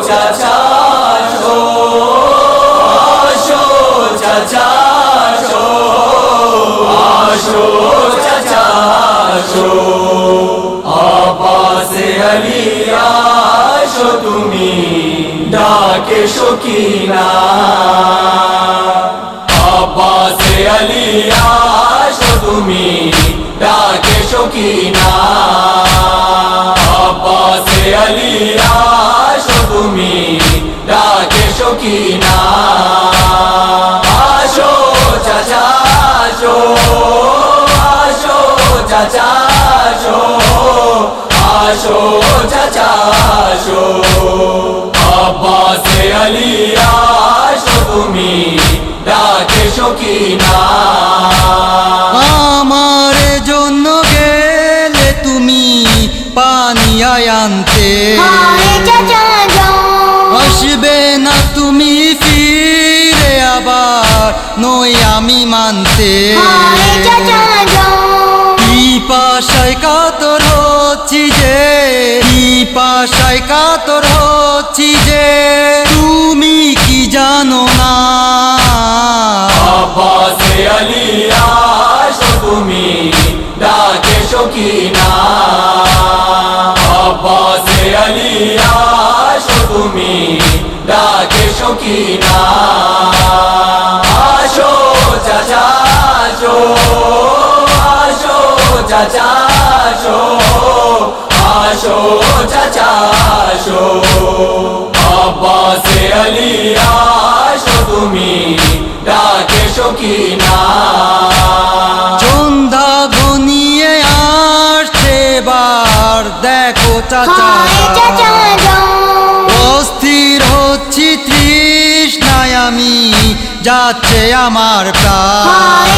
চাচা আসো, আসো চাচা আসো, আসো চাচা আসো। আব্বাসে আলী আসো তুমি, ডাকে সকিনা। আব্বাসে আলী আসো তুমি, ডাকে সকিনা। আব্বাসে আলী আসো তুমি, ডাকে সকিনা। আসো চাচা আসো, আসো চাচা আসো, আসো চাচা আসো। আব্বাসে আলী আসো তুমি, ডাকে সকিনা। আমার জন্য গেলে তুমি পানি আনতে, আসবে না তুমি ফিরে আবার নই আমি মানতে। পিপাসায় কাতর হচ্ছি যে, পিপাসায় কাতর হচ্ছি যে, তুমি কি জানো না। আব্বাসে আলী আসো তুমি, ডাকে সকিনা। আব্বাসে আলী আসো তুমি, ডাকে সকিনা। আসো চাচা আসো, আসো চাচা আসো, আসো চাচা আসো। আব্বাসে আলী আসো তুমি, ডাকে সকিনা। সন্ধ্যা ঘনিয়ে আসছে বার দেখো চাচা, অস্থির হচ্ছি তৃষ্ণায় আমি, যাচ্ছে আমার প্রাণ।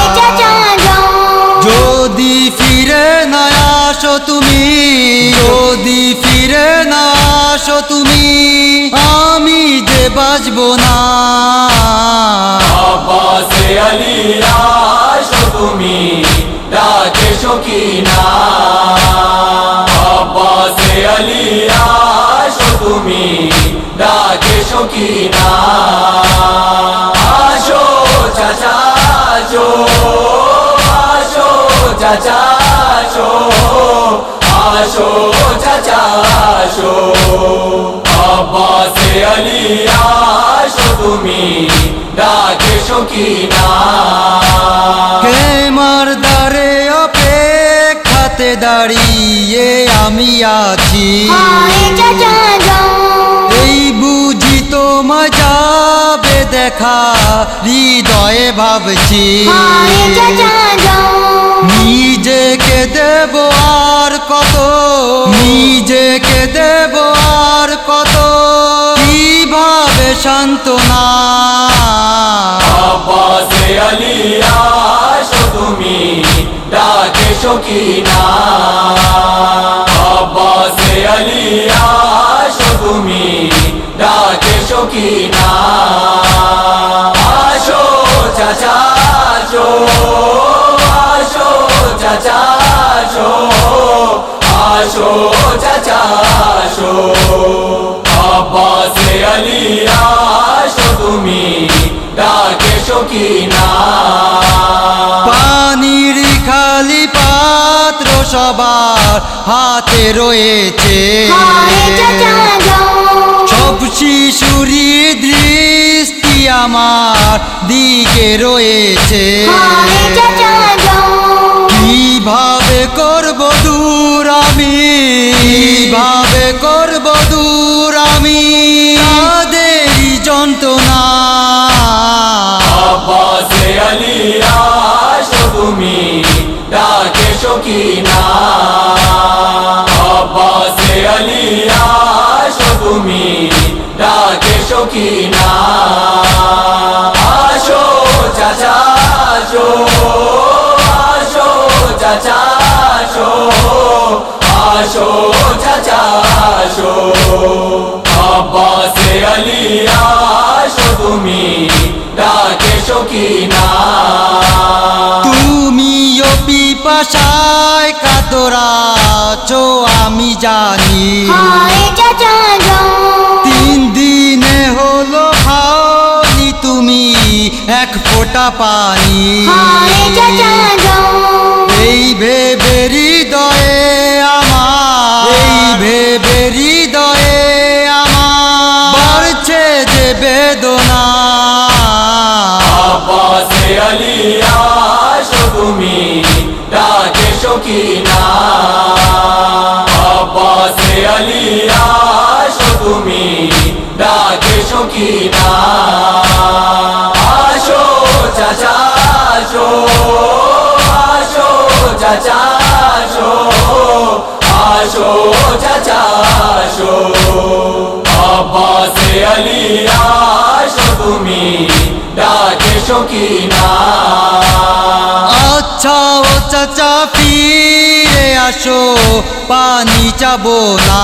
যদি ফিরে না আসো তুমি, যদি ফিরে না আসো তুমি, আমি যে বাঁচবো না। আব্বাসে আলী আসো তুমি, ডাকে সকিনা। আব্বাসে আলী আসো তুমি, ডাকে সকিনা। আসো চাচা আসো, আসো চাচা আসো, আসো চাচা আসো। আব্বাসে আলী আসো তুমি, ডাকে সকিনা। হেমার দ্বারে অপেক্ষাতে দাঁড়িয়ে আমি আছি, এই বুঝি তোমায় যাবে দেখা হৃদয়ে ভাবছি। নিজেকে দেব আর কত, নিজেকে দেব আর কত, কিভাবে সান্ত্বনা। আব্বাসে আলী আসো তুমি, ডাকে সকিনা। আব্বাসে আলী আসো তুমি, ডাকে সকিনা। আসো চাচা আসো, আসো চাচা আসো, আসো চাচা আসো। আব্বাসে আলী আসো তুমি, ডাকে সকিনা। পানির খালি পাত্র সবার হাতে রয়েছে, সব শিশুরি দৃষ্টি আমার দিকে রয়েছে। কিভাবে করব দূর আমি, কিভাবে করব দূর আমি তাদেরই যন্ত্রণা। আব্বাসে আলী আসো তুমি, ডাকে সকিনা। আব্বাসে আলী আসো তুমি, ডাকে সকিনা। আসো চাচা আসো, আসো চাচা আসো, আসো চাচা আসো। আব্বাসে আলী আসো তুমি, ডাকে সকিনা। তুমিও পিপাসায় কাতরাছো আমি জানি, 3 ফোঁটা পানি এই ভেবে হৃদয়ে আমার, এই ভেবে হৃদয়ে আমার বাড়ছে যে বেদনা। আব্বাসে আলী আসো তুমি ডাকে সকিনা, আব্বাসে আলী আসো তুমি ডাকে সকিনা। আসো চাচা আসো, আসো চাচা আসো, আসো চাচা আসো। আব্বাসে আলী আসো তুমি ডাকে সকিনা। আচ্ছা ও চাচা ফিরে আসো, পানি চাবো না।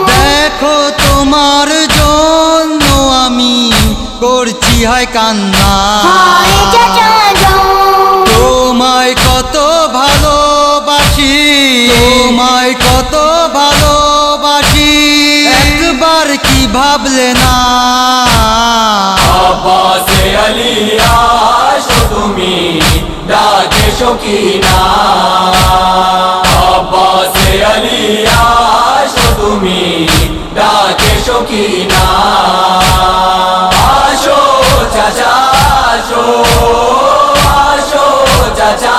দেখো তোমার জন্য আমি করছি হয় কান্না। তোমায় কত ভালোবাসি, তোমায় কত ভালোবাসি, একবার কি ভাবলে না। আব্বাসে আলী আসো তুমি ডাকে সকিনা, আব্বাসে আলী আসো তুমি ডাকে সকিনা। আসো চাচা আসো, আসো চাচা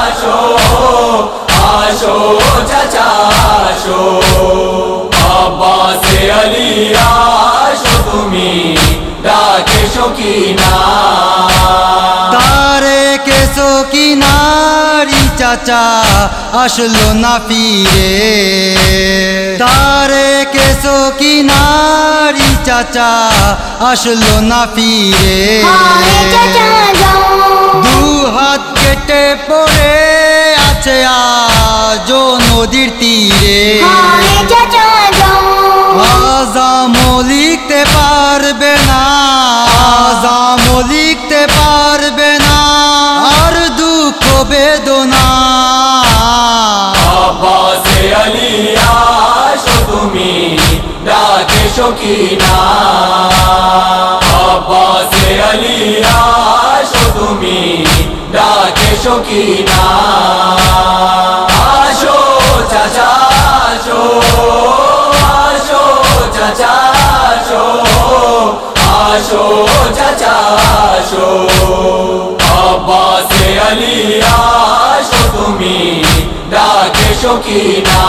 আসো, আসো চাচা আসো। আব্বাসে আলী আসো তুমি ডাকে সকিনা। তারেকে সকিনারি চাচা আসলো না ফিরে, তারেকে সকিনারি চাচা আসলো না ফিরে। দু হাত কেটে পড়ে আছে আজও নদীর তীরে। আজামও লিখতে পারবে না, আজামও লিখতে পারবে না আর দুঃখ বেদনা। আব্বাসে আলী আসো তুমি ডাকে সকিনা, আব্বাসে আলী আসো তুমি ডাকে সকিনা। আসো চাচা আসো, আসো চাচা আসো, আসো চাচা আসো। আব্বাসে আলী আসো তুমি ডাকে সকিনা।